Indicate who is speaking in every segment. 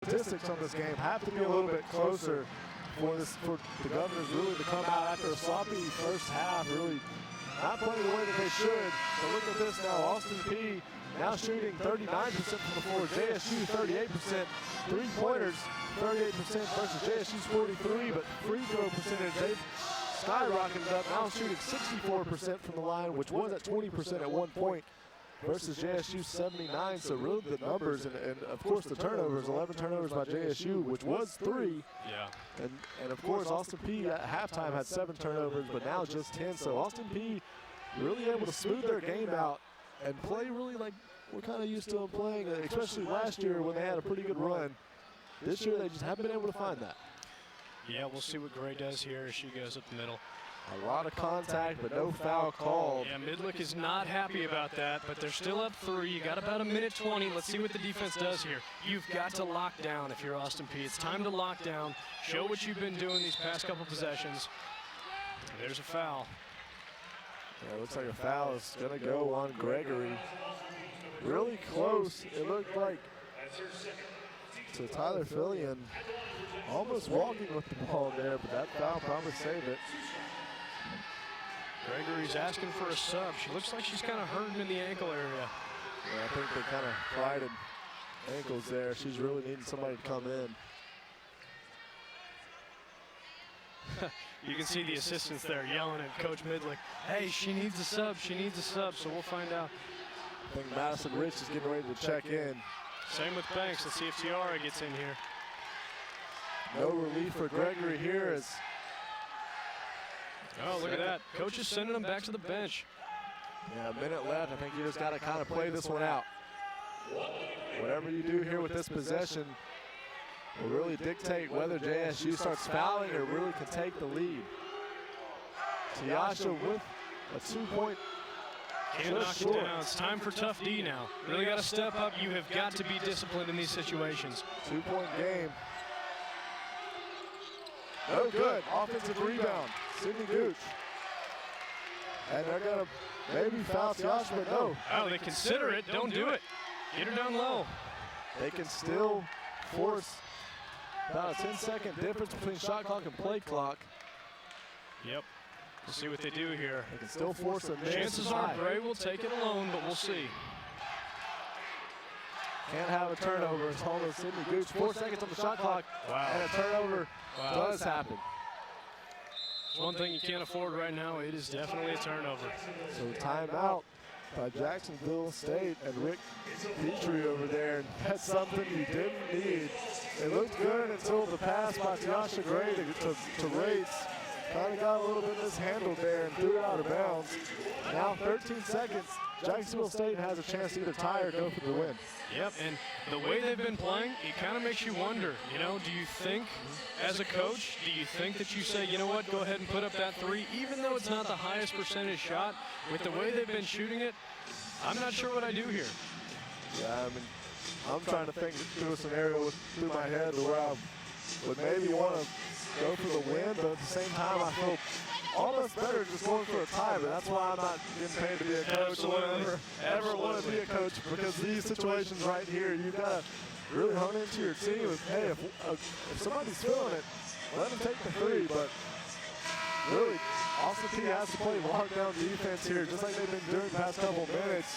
Speaker 1: statistics on this game have to be a little bit closer for the Governors really to come out after a sloppy first half, really not playing the way that they should. But look at this now, Austin Peay now shooting 39% from the floor, JSU 38%, three-pointers 38% versus JSU's 43%, but free throw percentage, they've skyrocketed up, now shooting 64% from the line, which was at 20% at one point, versus JSU 79. So really the numbers, and of course the turnovers, 11 turnovers by JSU, which was 3.
Speaker 2: Yeah.
Speaker 1: And of course Austin Peay at halftime had 7 turnovers, but now just 10. So Austin Peay really able to smooth their game out and play really like we're kind of used to them playing, especially last year when they had a pretty good run. This year they just haven't been able to find that.
Speaker 2: Yeah, we'll see what Gray does here as she goes up the middle.
Speaker 1: A lot of contact, but no foul called.
Speaker 2: Yeah, Midlick is not happy about that, but they're still up 3. You got about a minute 20. Let's see what the defense does here. You've got to lock down if you're Austin Peay. It's time to lock down. Show what you've been doing these past couple possessions. There's a foul.
Speaker 1: Yeah, it looks like a foul is going to go on Gregory. Really close. It looked like to Tyler Fillion. Almost walking with the ball there, but that foul probably saved it.
Speaker 2: Gregory's asking for a sub. She looks like she's kind of hurting in the ankle area.
Speaker 1: Yeah, I think they kind of collided ankles there. She's really needing somebody to come in.
Speaker 2: You can see the assistants there yelling at Coach Midlick, hey, she needs a sub, she needs a sub, so we'll find out.
Speaker 1: I think Madison Rich is getting ready to check in.
Speaker 2: Same with Banks. Let's see if Tiara gets in here.
Speaker 1: No relief for Gregory here as
Speaker 2: oh, look at that. Coach is sending him back to the bench.
Speaker 1: yeah, a minute left. I think you just got to kind of play this one out. Whatever you do here with this possession will really dictate whether JSU starts fouling or really can take the lead. Tiasha with a 2-point.
Speaker 2: Can't knock it down. It's time for tough D now. Really got to step up. You have got to be disciplined in these situations.
Speaker 1: 2-point game. No good. Offensive rebound. Sydney Gooch. And they're going to maybe foul Tiasha, but no.
Speaker 2: Oh, they consider it. Don't do it. Get her down low.
Speaker 1: They can still force about a 10-second difference between shot clock and play clock.
Speaker 2: Yep. We'll see what they do here.
Speaker 1: They can still force a miss.
Speaker 2: Chances are Gray will take it alone, but we'll see.
Speaker 1: Can't have a turnover. It's almost Sydney Gooch. 4 seconds on the shot clock, and a turnover does happen.
Speaker 2: There's one thing you can't afford right now. It is definitely a turnover.
Speaker 1: So timeout by Jacksonville State and Rick Petrie over there. And that's something you didn't need. It looked good until the pass by Tiasha Gray to Rates. Kind of got a little bit mishandled there and threw it out of bounds. Now 13 seconds. Jacksonville State has a chance to either tie or go for the win.
Speaker 2: Yep, and the way they've been playing, it kind of makes you wonder, you know, do you think, as a coach, do you think that you say, you know what, go ahead and put up that 3, even though it's not the highest percentage shot, with the way they've been shooting it, I'm not sure what I do here.
Speaker 1: Yeah, I mean, I'm trying to think through a scenario through my head where I would maybe want to go for the win, but at the same time, I feel almost better just going for a tie, but that's why I'm not getting paid to be a coach or ever want to be a coach, because these situations right here, you've got to really hone into your team with, hey, if somebody's feeling it, let them take the 3, but really, Austin Peay has to play lockdown defense here, just like they've been doing the past couple minutes.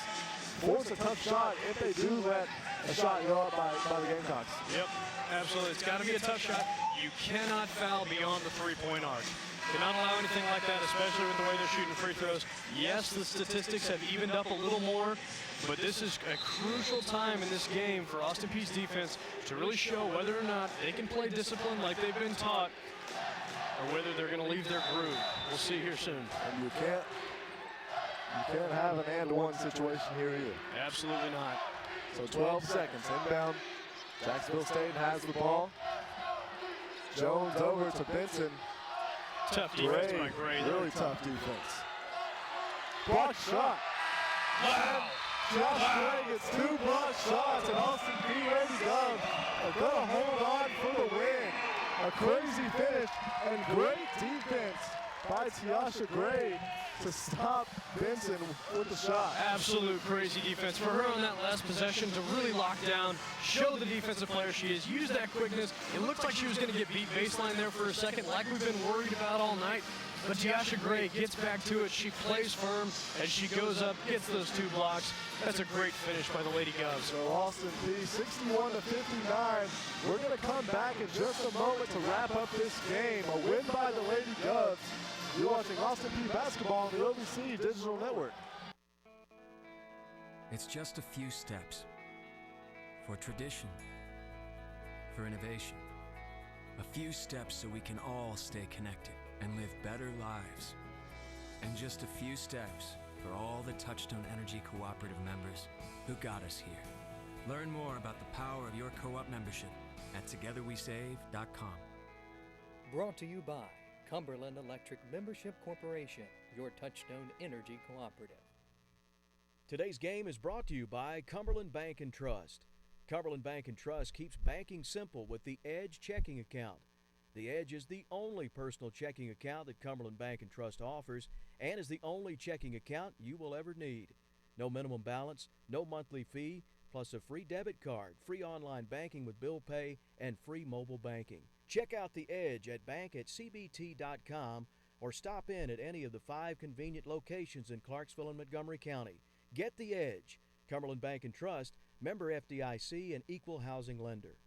Speaker 1: Force a tough shot if they do let a shot go up by the Gamecocks.
Speaker 2: Yep, absolutely. It's got to be a tough shot. You cannot foul beyond the 3-point arc. Cannot allow anything like that, especially with the way they're shooting free throws. Yes, the statistics have evened up a little more, but this is a crucial time in this game for Austin Peay's defense to really show whether or not they can play discipline like they've been taught, or whether they're going to leave their groove. We'll see here soon.
Speaker 1: And you can't have an and-one situation here either.
Speaker 2: Absolutely not.
Speaker 1: So 12 seconds inbound. Jacksonville State has the ball. Jones over to Benson.
Speaker 2: Tough defense by Gray.
Speaker 1: Really tough defense. Block shot.
Speaker 2: Wow.
Speaker 1: Josh Gray gets 2 block shots, and Austin Peay Lady Doves are going to hold on for the win. A crazy finish and great defense by Tiasha Gray. to stop Benson with the shot.
Speaker 2: Absolute crazy defense for her on that last possession to really lock down, show the defensive player she is, use that quickness. It looked like she was going to get beat baseline there for a second, like we've been worried about all night. But Tiasha Gray gets back to it. She plays firm as she goes up, gets those 2 blocks. That's a great finish by the Lady Govs.
Speaker 1: So Austin Peay 61 to 59. We're going to come back in just a moment to wrap up this game. A win by the Lady Govs. You're watching Austin Peay basketball on the OVC Digital Network.
Speaker 3: It's just a few steps for tradition, for innovation. A few steps so we can all stay connected and live better lives. And just a few steps for all the Touchstone Energy Cooperative members who got us here. Learn more about the power of your co-op membership at togetherwesave.com.
Speaker 4: Brought to you by Cumberland Electric Membership Corporation, your Touchstone Energy Cooperative.
Speaker 5: Today's game is brought to you by Cumberland Bank and Trust. Cumberland Bank and Trust keeps banking simple with the Edge checking account. The Edge is the only personal checking account that Cumberland Bank and Trust offers and is the only checking account you will ever need. No minimum balance, no monthly fee, plus a free debit card, free online banking with bill pay, and free mobile banking. Check out the Edge at bank@cbt.com or stop in at any of the 5 convenient locations in Clarksville and Montgomery County. Get the Edge. Cumberland Bank and Trust, member FDIC, and equal housing lender.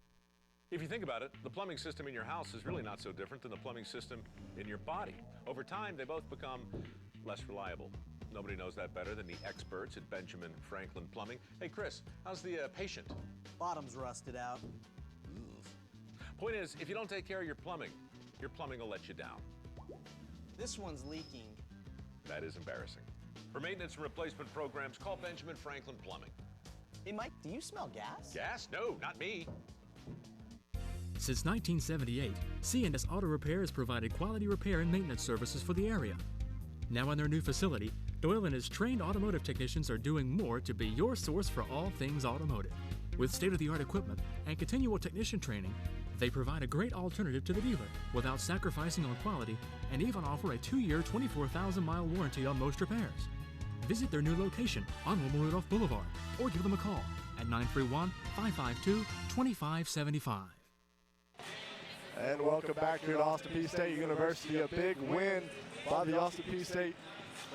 Speaker 6: If you think about it, the plumbing system in your house is really not so different than the plumbing system in your body. Over time, they both become less reliable. Nobody knows that better than the experts at Benjamin Franklin Plumbing. Hey, Chris, how's the patient?
Speaker 7: Bottom's rusted out.
Speaker 6: Point is, if you don't take care of your plumbing will let you down.
Speaker 7: This one's leaking.
Speaker 6: That is embarrassing. For maintenance and replacement programs, call Benjamin Franklin Plumbing.
Speaker 7: Hey, Mike, do you smell gas?
Speaker 6: Gas? No, not me.
Speaker 8: Since 1978, C&S Auto Repair has provided quality repair and maintenance services for the area. Now in their new facility, Doyle and his trained automotive technicians are doing more to be your source for all things automotive. With state-of-the-art equipment and continual technician training, they provide a great alternative to the dealer without sacrificing on quality and even offer a 2-year, 24,000-mile warranty on most repairs. Visit their new location on Wilma Rudolph Boulevard or give them a call at 931-552-2575.
Speaker 1: And welcome back here to Austin Peay State University. A big win by the Austin Peay State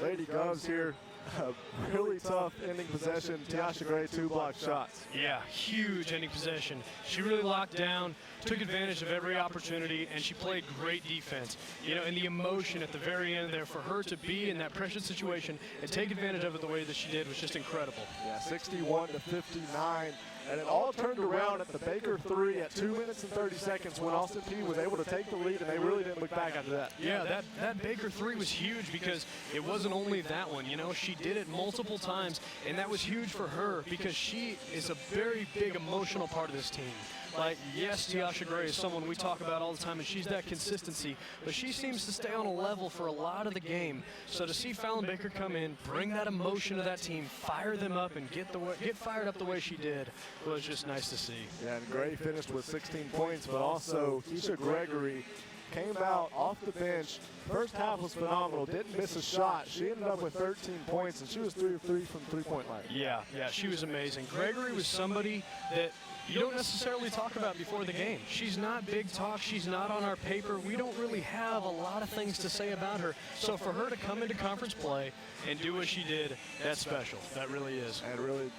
Speaker 1: Lady Govs here. A really tough ending possession. Tiasha Gray, 2 block shots.
Speaker 2: Yeah, huge ending possession. She really locked down, took advantage of every opportunity, and she played great defense. You know, and the emotion at the very end there for her to be in that precious situation and take advantage of it the way that she did was just incredible.
Speaker 1: Yeah, 61 to 59. And it all turned around at the Baker 3 at 2 minutes and 30 seconds when Austin Peay was able to take the lead, and they really didn't look back after that.
Speaker 2: Yeah, that Baker 3 was huge because it wasn't only that one. You know, she did it multiple times, and that was huge for her because she is a very big emotional part of this team. Like, yes, Tiasha Gray is someone we talk about all the time, and she's that consistency, but she seems to stay on a level for a lot of the game. So to see Fallon Baker come in, bring that emotion to that team, fire them up, and get fired up the way she did was just nice to see.
Speaker 1: Yeah, and Gray finished with 16 points, but also Keisha Gregory came out off the bench. First half was phenomenal, didn't miss a shot. She ended up with 13 points, and she was 3 of 3 from three-point line.
Speaker 2: Yeah, she was amazing. Gregory was somebody that you don't necessarily talk about before the game. She's not big talk. She's not on our paper. We don't really have a lot of things to say about her. So for her to come into conference play and do what she did, that's special. That really is.
Speaker 1: And it really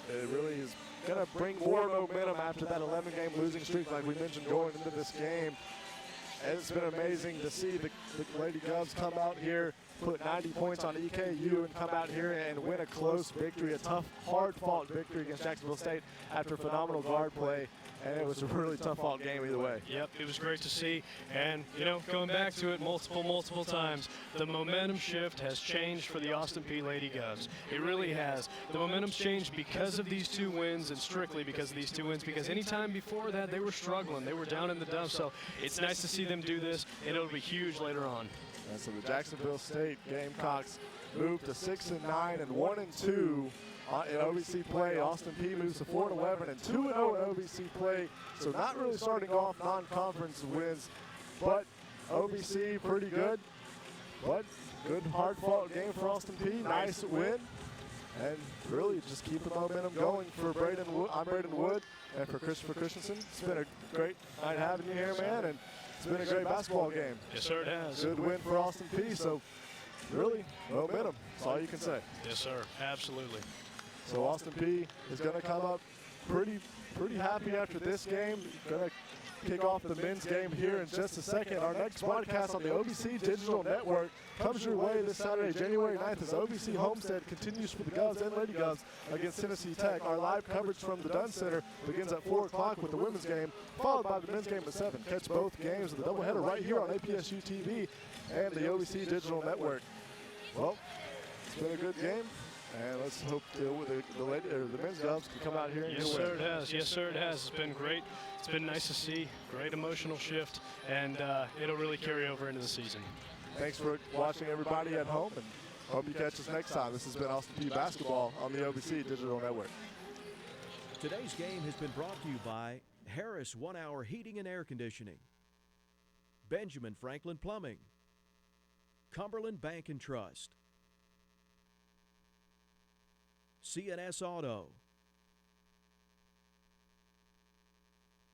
Speaker 1: is going to bring more momentum after that 11-game losing streak, like we mentioned, going into this game. And it's been amazing to see the Lady Govs come out here, put 90 points on EKU, and come out here and win a close victory, a tough, hard-fought victory against Jacksonville State after phenomenal guard play. And it was a really tough-fought game either way.
Speaker 2: Yep, it was great to see. And, you know, going back to it multiple times, the momentum shift has changed for the Austin Peay Lady Govs. It really has. The momentum's changed because of these 2 wins and strictly because of these 2 wins, because any time before that, they were struggling. They were down in the dumps. So it's nice to see them do this, and it'll be huge later on.
Speaker 1: And so the Jacksonville State Gamecocks moved to 6-9 and 1-2 in OVC play. Austin Peay moves to 4-11 and 2-0 in OVC play. So not really starting off non-conference wins, but OVC pretty good. But good hard-fought game for Austin Peay. Nice win. And really just keep the momentum going for Braden Wood. I'm Braden Wood, and for Christopher Christensen. It's been a great night having you here, man, and it's been a great basketball game.
Speaker 2: Yes, sir, it has.
Speaker 1: Good win for Austin Peay. So really, momentum. That's all you can say.
Speaker 2: Yes, sir. Absolutely.
Speaker 1: So Austin Peay is going to come up pretty happy after this game. Going to kick off the men's game here in just a second. Our next broadcast on the OBC Digital Network comes your way this Saturday, January 9th, as OBC Homestead continues for the Govs and Lady Govs against Tennessee Tech. Our live coverage from the Dunn Center begins at 4 o'clock with the women's game, followed by the men's game at 7. Catch both games of the doubleheader right here on APSU TV and the OBC Digital Network. Well, it's been a good game. And let's hope the men's Govs can come out here and
Speaker 2: yes,
Speaker 1: get a
Speaker 2: sir,
Speaker 1: win.
Speaker 2: it has. Yes, sir, it has. It's been great. It's been nice to see. Great emotional shift, and it'll really carry over into the season.
Speaker 1: Thanks for watching, everybody at home, and hope you catch us next time. This has been Austin Peay Basketball on the OBC Digital Network.
Speaker 5: Today's game has been brought to you by Harris 1 Hour Heating and Air Conditioning, Benjamin Franklin Plumbing, Cumberland Bank and Trust, CNS Auto,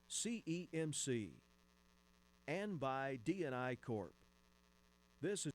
Speaker 5: CEMC, and by D&I Corp. This is